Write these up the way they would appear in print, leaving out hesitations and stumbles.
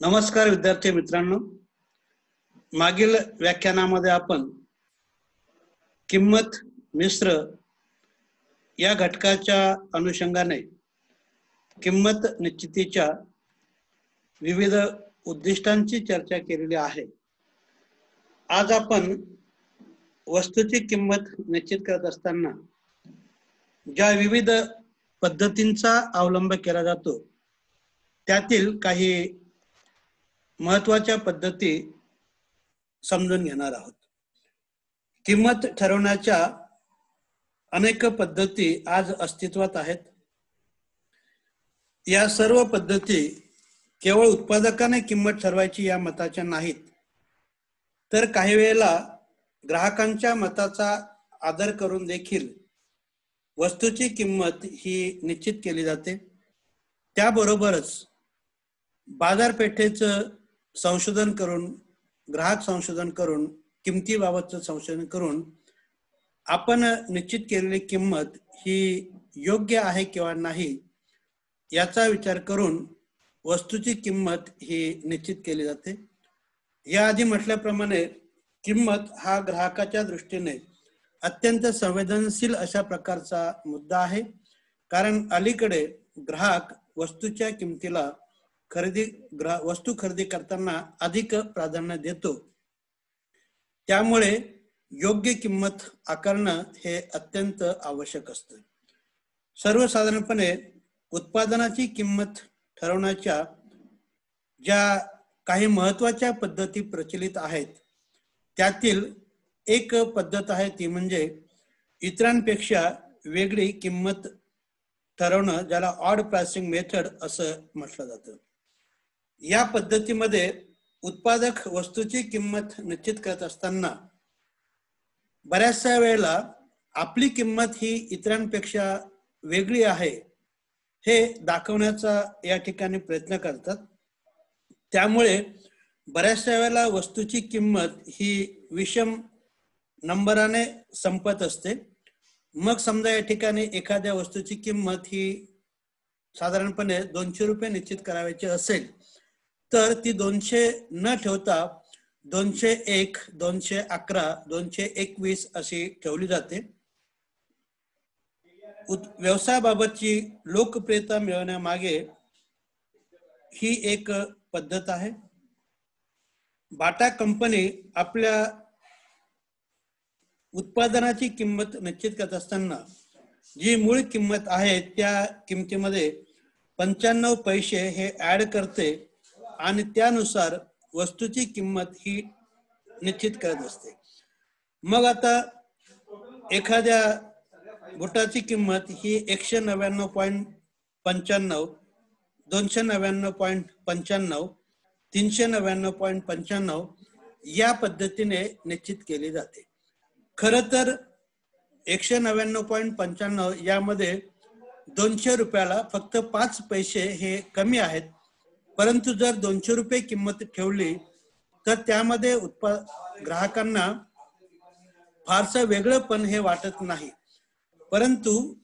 नमस्कार विद्यार्थी मित्रांनो, मागील व्याख्यानामध्ये आपण किंमत मिश्र या घटकाच्या अनुषंगाने किंमत निश्चितीच्या विविध उद्दिष्टांची चर्चा केलेली आहे। आज आपण वस्तूची किंमत निश्चित करत असताना ज्या विविध पद्धतींचा अवलंब केला जातो त्यातील काही महत्त्वाच्या पद्धती समजून घेणार आहोत। किंमत ठरवण्याच्या अनेक पद्धती आज अस्तित्वात आहेत। या सर्व पद्धती केवळ उत्पादकाने किंमत ठरवायची या मताच्या नाहीत, तर काही वेळेला ग्राहकांच्या मताचा आदर करून देखील वस्तूची किंमत ही निश्चित केली जाते। त्याबरोबरच बाजारपेठेचं संशोधन करून, ग्राहक संशोधन करून, किमतीबाबतचं संशोधन करून आपण निश्चित केलेली किंमत ही योग्य आहे किंवा नाही याचा विचार करून वस्तूची किंमत ही निश्चित केली जाते। याआधी म्हटल्याप्रमाणे किंमत हा ग्राहकाच्या दृष्टीने अत्यंत संवेदनशील अशा प्रकारचा मुद्दा आहे, कारण अलीकडे ग्राहक वस्तूच्या किमतीला वस्तू खरेदी करताना अधिक प्राधान्य देतो। त्यामुळे योग्य किंमत आकारणं हे अत्यंत आवश्यक असतं। सर्वसाधारणपणे उत्पादनाची किंमत ठरवण्याच्या ज्या काही महत्त्वाच्या पद्धती प्रचलित आहेत त्यातील एक पद्धत आहे ती म्हणजे इतरांपेक्षा वेगळी किंमत ठरवणं, ज्याला ऑड प्राइसिंग मेथड असं म्हटलं जातं। या पद्धतीमध्ये उत्पादक वस्तूची किंमत निश्चित करत असताना बऱ्याचशा वेळेला आपली किंमत ही इतरांपेक्षा वेगळी आहे हे दाखवण्याचा या ठिकाणी प्रयत्न करतात। त्यामुळे बऱ्याचशा वेळेला वस्तूची किंमत ही विषम नंबराने संपत असते। मग समजा या ठिकाणी एखाद्या वस्तूची किंमत ही साधारणपणे 200 रुपये निश्चित करायची असेल तर ती 200 न ठेवता 201, 211, 221 अशी ठेवली जाते। व्यवसायाबाबतची लोकप्रियता मिळवण्यामागे ही एक पद्धत आहे। बाटा कंपनी आपल्या उत्पादनाची किंमत निश्चित करत असताना जी मूळ किंमत आहे त्या किमतीमध्ये 95 पैसे हे ऍड करते आणि त्यानुसार वस्तूची किंमत ही निश्चित करत असते। मग आता एखाद्या बुटाची किंमत ही 199.95, 299.95, 399.95 या पद्धतीने निश्चित केली जाते। खरं तर 199.95 यामध्ये 200 रुपयाला फक्त 5 पैसे हे कमी आहेत, परंतु जर 200 रुपये किंमत ठेवली तर त्यामध्ये ग्राहकांना फारसं वेगळं पण हे वाटत नाही। परंतु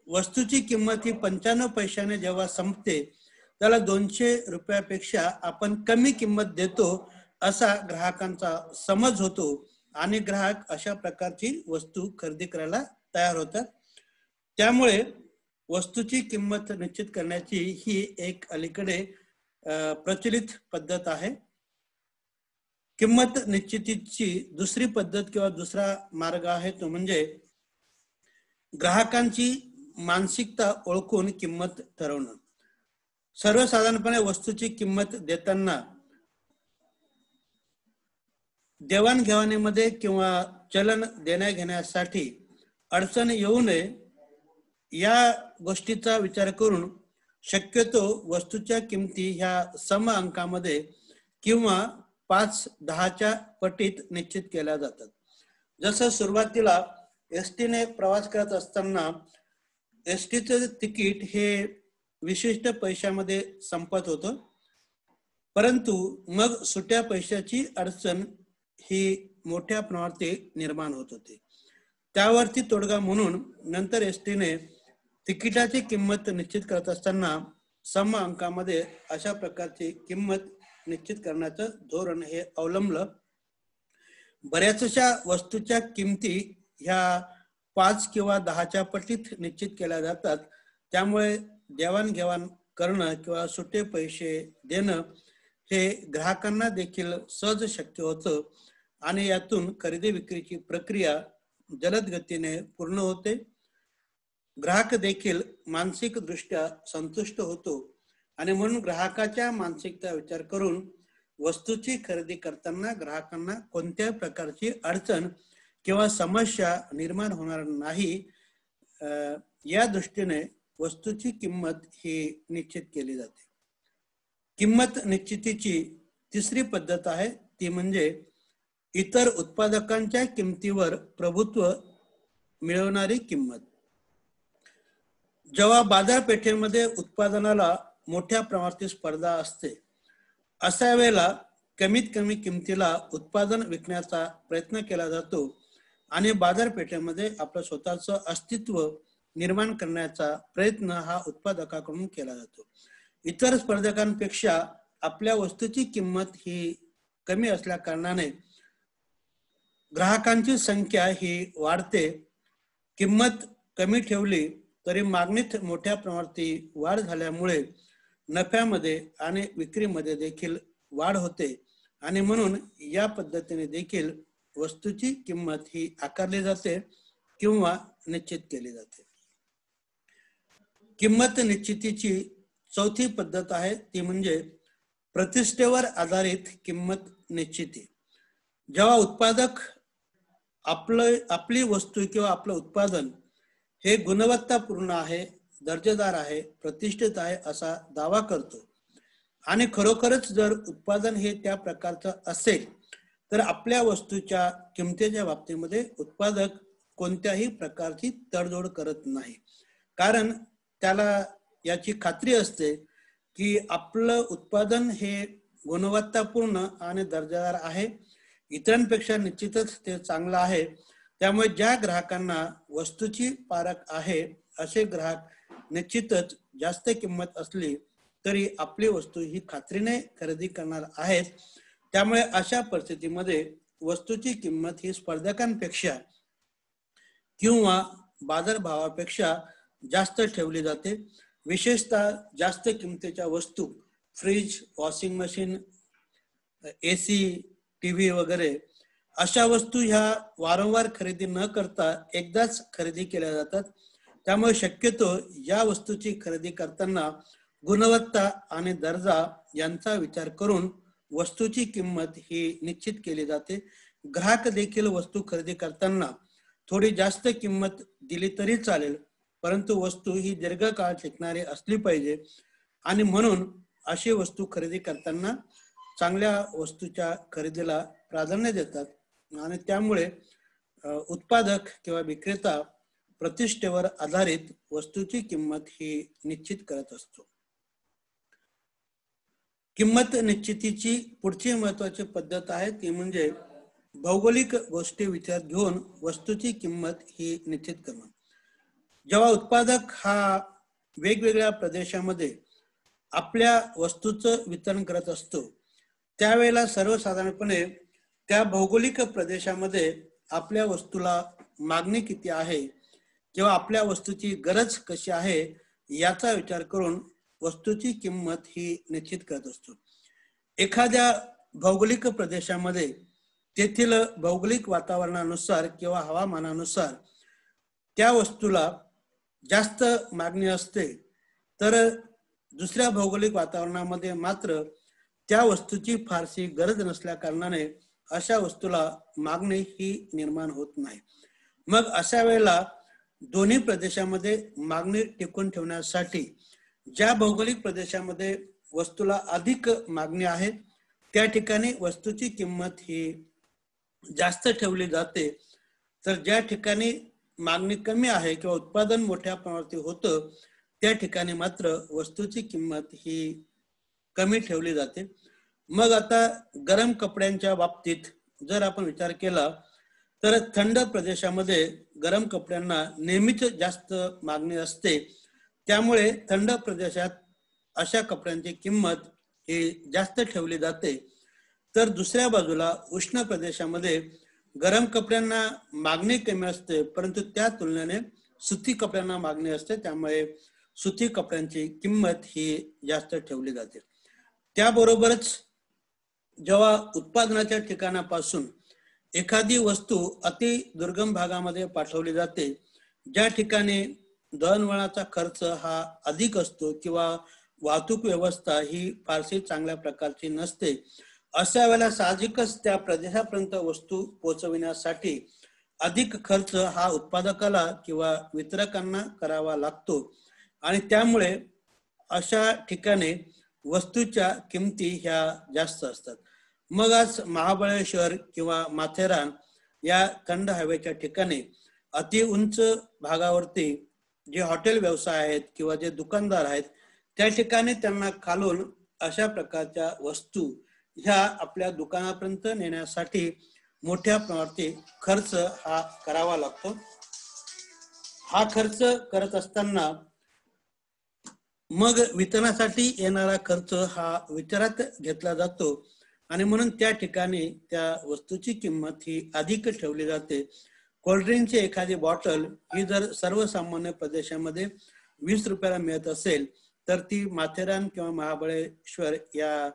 वस्तूची किंमत ही 95 पैशाने जेव्हा संपते त्याला 200 रुपयापेक्षा आपण कमी किंमत देतो असा ग्राहकांचा समज होतो आणि ग्राहक अशा प्रकारची वस्तू खरेदी करायला तयार होतात। त्यामुळे वस्तूची किंमत निश्चित करण्याची ही एक अलीकडे प्रचलित पद्धत आहे। किंमत निश्चितीची दुसरी पद्धत किंवा दुसरा मार्ग आहे तो म्हणजे ग्राहकांची मानसिकता ओळखून किंमत ठरवणं। सर्वसाधारणपणे वस्तूची किंमत देताना देवाणघेवाणीमध्ये किंवा चलन देण्या घेण्यासाठी अडचण येऊ नये या गोष्टीचा विचार करून शक्यतो वस्तूच्या किमती ह्या सम अंकामध्ये किंवा 5-10च्या पटीत निश्चित केल्या जातात। जसं सुरुवातीला एसटीने प्रवास करत असताना एसटीचं तिकीट हे विशिष्ट पैशामध्ये संपत होतं, परंतु मग सुट्या पैशाची अडचण ही मोठ्या प्रमाणात निर्माण होत होती। त्यावरती तोडगा म्हणून नंतर एसटीने तिकिटाची किंमत निश्चित करत असताना सम अंकामध्ये अशा प्रकारची किंमत निश्चित करण्याचं धोरण हे अवलंबलं. बऱ्याचशा वस्तूच्या किमती ह्या 5 किंवा 10च्या पटीत निश्चित केल्या जातात. त्यामुळे देवाणघेवाण करणं किंवा सुटे पैसे देणं हे ग्राहकांना देखील सहज शक्य होतं आणि यातून खरेदी विक्रीची प्रक्रिया जलद गतीने पूर्ण होते. ग्राहक देखील मानसिक दृष्ट्या संतुष्ट होतो आणि म्हणून ग्राहकाच्या मानसिकता विचार करून वस्तूची खरेदी करताना ग्राहकांना कोणत्याही प्रकारची अडचण किंवा समस्या निर्माण होणार नाही या दृष्टीने वस्तूची किंमत ही निश्चित केली जाते. किंमत निश्चितीची तिसरी पद्धत आहे ती म्हणजे इतर उत्पादकांच्या किमतीवर प्रभुत्व मिळवणारी किंमत. जेव्हा बाजारपेठेमध्ये उत्पादनाला मोठ्या प्रमाणात स्पर्धा असते अशा वेळेला कमीत कमी किमतीला उत्पादन विकण्याचा प्रयत्न केला जातो आणि बाजारपेठेमध्ये आपलं स्वतःचं अस्तित्व निर्माण करण्याचा प्रयत्न हा उत्पादकाकडून केला जातो. इतर स्पर्धकांपेक्षा आपल्या वस्तूची किंमत ही कमी असल्या कारणाने ग्राहकांची संख्या ही वाढते. किंमत कमी ठेवली तरी मागणीत मोठ्या प्रमाणात वाढ झाल्यामुळे नफ्यामध्ये आणि विक्रीमध्ये देखील वाढ होते आणि म्हणून या पद्धतीने देखील वस्तूची किंमत ही आकारली जाते किंवा निश्चित केली जाते. किंमत निश्चितीची चौथी पद्धत आहे ती म्हणजे प्रतिष्ठेवर आधारित किंमत निश्चिती. जेव्हा उत्पादक आपली वस्तू किंवा आपलं उत्पादन हे गुणवत्तापूर्ण आहे, दर्जेदार आहे, प्रतिष्ठित आहे असा दावा करतो आणि खरोखरच जर उत्पादन हे त्या प्रकारचं असेल तर आपल्या वस्तूच्या किमतीच्या बाबतीमध्ये उत्पादक कोणत्याही प्रकारची तडजोड करत नाही. कारण त्याला याची खात्री असते की आपलं उत्पादन हे गुणवत्तापूर्ण आणि दर्जेदार आहे, इतरांपेक्षा निश्चितच ते चांगलं आहे. त्यामुळे ज्या ग्राहकांना वस्तूची पारख आहे असे ग्राहक निश्चितच जास्त किंमत असली तरी आपली वस्तू ही खात्रीने खरेदी करणार आहेत. त्यामुळे अशा परिस्थितीमध्ये वस्तूची किंमत ही स्पर्धकांपेक्षा किंवा बाजारभावापेक्षा जास्त ठेवली जाते. विशेषतः जास्त किमतीच्या वस्तू fridge, washing machine, AC, TV वगैरे अशा वस्तू ह्या वारंवार खरेदी न करता एकदाच खरेदी केल्या जातात. त्यामुळे शक्यतो या वस्तूची खरेदी करताना गुणवत्ता आणि दर्जा यांचा विचार करून वस्तूची किंमत ही निश्चित केली जाते. ग्राहक देखील वस्तू खरेदी करताना थोडी जास्त किंमत दिली तरी चालेल, परंतु वस्तू ही दीर्घकाळ टिकणारी असली पाहिजे आणि म्हणून अशी वस्तू खरेदी करताना चांगल्या वस्तूच्या खरेदीला प्राधान्य देतात आणि त्यामुळे उत्पादक किंवा विक्रेता प्रतिष्ठेवर आधारित वस्तूची किंमत ही निश्चित करत असतो. किंमत निश्चितीची पुढची महत्त्वाची पद्धत आहे ती म्हणजे भौगोलिक गोष्टी विचारात घेऊन वस्तूची किंमत ही निश्चित करणं. जेव्हा उत्पादक हा वेगवेगळ्या प्रदेशामध्ये आपल्या वस्तूचं वितरण करत असतो त्यावेळेला सर्वसाधारणपणे त्या भौगोलिक प्रदेशामध्ये आपल्या वस्तूला मागणी किती आहे किंवा आपल्या वस्तूची गरज कशी आहे याचा विचार करून वस्तूची किंमत ही निश्चित करत असतो. एखाद्या भौगोलिक प्रदेशामध्ये तेथील भौगोलिक वातावरणानुसार किंवा हवामानानुसार त्या वस्तूला जास्त मागणी असते तर दुसऱ्या भौगोलिक वातावरणामध्ये मात्र त्या वस्तूची फारशी गरज नसल्या कारणाने अशा वस्तूला मागणी ही निर्माण होत नाही. मग अशा वेळेला दोन्ही प्रदेशामध्ये मागणी टिकून ठेवण्यासाठी ज्या भौगोलिक प्रदेशामध्ये वस्तूला अधिक मागणी आहे त्या ठिकाणी वस्तूची किंमत ही जास्त ठेवली जाते, तर ज्या ठिकाणी मागणी कमी आहे किंवा उत्पादन मोठ्या प्रमाणात होतं त्या ठिकाणी मात्र वस्तूची किंमत ही कमी ठेवली जाते. मग आता गरम कपड्यांच्या बाबतीत जर आपण विचार केला तर थंड प्रदेशामध्ये गरम कपड्यांना नेहमीच जास्त मागणी असते. त्यामुळे थंड प्रदेशात अशा कपड्यांची किंमत ही जास्त ठेवली जाते, तर दुसऱ्या बाजूला उष्ण प्रदेशामध्ये गरम कपड्यांना मागणी कमी असते, परंतु त्या तुलनेने सुती कपड्यांना मागणी असते, त्यामुळे सुती कपड्यांची किंमत ही जास्त ठेवली जाते. त्याबरोबरच जेव्हा उत्पादनाच्या ठिकाणापासून एखादी वस्तू अति दुर्गम भागामध्ये पाठवली जाते, ज्या ठिकाणी दळणवळणाचा खर्च हा अधिक असतो किंवा वाहतूक व्यवस्था ही फारशी चांगल्या प्रकारची नसते, अशा वेळेला साहजिकच त्या प्रदेशापर्यंत वस्तू पोहोचविण्यासाठी अधिक खर्च हा उत्पादकाला किंवा वितरकांना करावा लागतो आणि त्यामुळे अशा ठिकाणी वस्तूच्या किमती ह्या जास्त असतात. मग आज महाबळेश्वर किंवा माथेरान या थंड हवेच्या ठिकाणी अति उंच भागावरती जे हॉटेल व्यवसाय आहेत किंवा जे दुकानदार आहेत, त्या ठिकाणी त्यांना खालून अशा प्रकारच्या वस्तू ह्या आपल्या दुकानापर्यंत नेण्यासाठी मोठ्या प्रमाणात खर्च हा करावा लागतो. हा खर्च करत असताना मग वितरणासाठी येणारा खर्च हा विचारात घेतला जातो आणि म्हणून त्या ठिकाणी त्या वस्तूची किंमत ही अधिक ठेवली जाते. कोल्ड्रिंकची एखादी बॉटल ही जर सर्वसामान्य प्रदेशामध्ये 20 रुपयाला मिळत असेल, तर ती माथेरान किंवा महाबळेश्वर या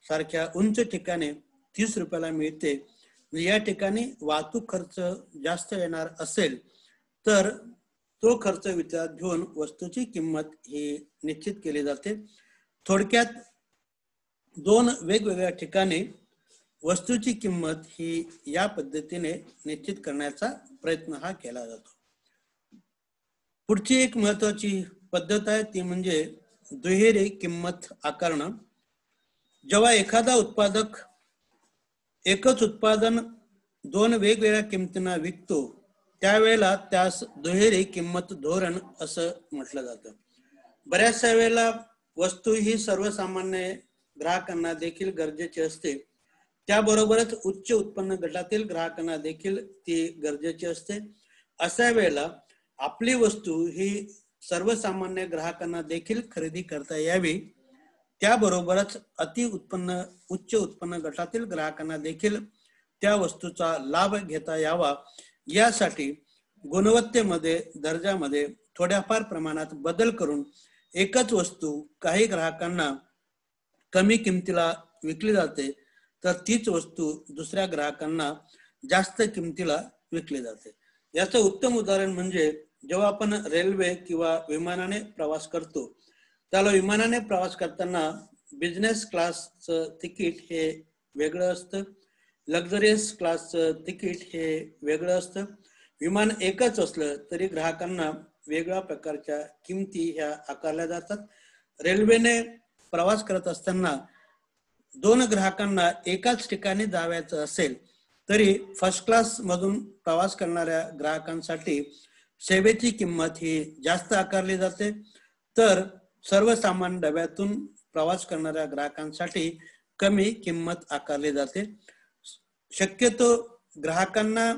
सारख्या उंच ठिकाणी 30 रुपयाला मिळते. या ठिकाणी वाहतूक खर्च जास्त येणार असेल तर तो खर्च विचारात घेऊन वस्तूची किंमत ही निश्चित केली जाते. थोडक्यात दोन वेगवेगळ्या ठिकाणी वस्तूची किंमत ही या पद्धतीने निश्चित करण्याचा प्रयत्न हा केला जातो. पुढची एक महत्वाची पद्धत आहे ती म्हणजे दुहेरी किंमत आकारणं. जेव्हा एखादा उत्पादक एकच उत्पादन दोन वेगवेगळ्या किमतींना विकतो, त्यावेळेला त्यास दुहेरी किंमत धोरण असं म्हटलं जातं. बऱ्याचशा वेळेला वस्तू ही सर्वसामान्य ग्राहकांना देखील गरजेची असते, त्याबरोबरच उच्च उत्पन्न गटातील ग्राहकांना देखील ती गरजेची असते. अशा वेळेला आपली वस्तू ही सर्वसामान्य ग्राहकांना देखील खरेदी करता यावी, त्याबरोबरच उच्च उत्पन्न गटातील ग्राहकांना देखील त्या वस्तूचा लाभ घेता यावा, यासाठी गुणवत्तेमध्ये दर्जामध्ये थोड्याफार प्रमाणात बदल करून एकच वस्तू काही ग्राहकांना कमी किमतीला विकली जाते, तर तीच वस्तू दुसऱ्या ग्राहकांना जास्त किमतीला विकली जाते. याचं उत्तम उदाहरण म्हणजे जेव्हा आपण रेल्वे किंवा विमानाने प्रवास करतो, त्याला विमानाने प्रवास करताना बिझनेस क्लासचं तिकीट हे वेगळं असतं, लक्झरियस क्लासचं तिकीट हे वेगळं असतं. विमान एकच असलं तरी ग्राहकांना वेगळ्या प्रकारच्या किमती ह्या आकारल्या जातात. रेल्वेने प्रवास करत असताना दोन ग्राहकांना एकाच ठिकाणी जायचं असेल तरी फर्स्ट क्लास मधून प्रवास करणाऱ्या ग्राहकांसाठी सेवेची किंमत ही जास्त आकारली जाते, तर सर्वसामान्य डब्यातून प्रवास करणाऱ्या ग्राहकांसाठी कमी किंमत आकारली जाते. शक्यतो ग्राहकांना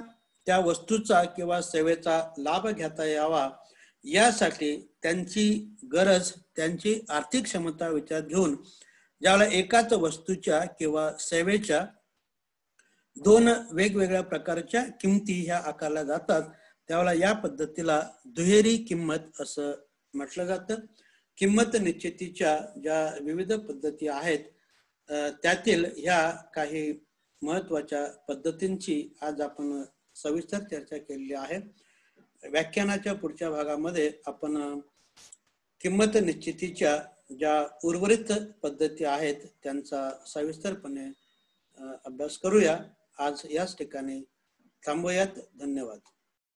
त्या वस्तूचा किंवा सेवेचा लाभ घेता यावा, यासाठी त्यांची गरज, त्यांची आर्थिक क्षमता विचारात घेऊन ज्यावेळेला एकाच वस्तूच्या किंवा सेवेच्या दोन वेगवेगळ्या प्रकारच्या किमती ह्या आकारल्या जातात, त्यावेळेला या पद्धतीला दुहेरी किंमत असं म्हटलं जातं. किंमत निश्चितीच्या ज्या विविध पद्धती आहेत, त्यातील ह्या काही महत्वाच्या पद्धतींची आज आपण सविस्तर चर्चा केलेली आहे. व्याख्यानाच्या पुढच्या भागामध्ये आपण किंमत निश्चितीच्या ज्या उर्वरित पद्धती आहेत त्यांचा सविस्तरपणे अभ्यास करूया. आज याच ठिकाणी थांबूयात. धन्यवाद.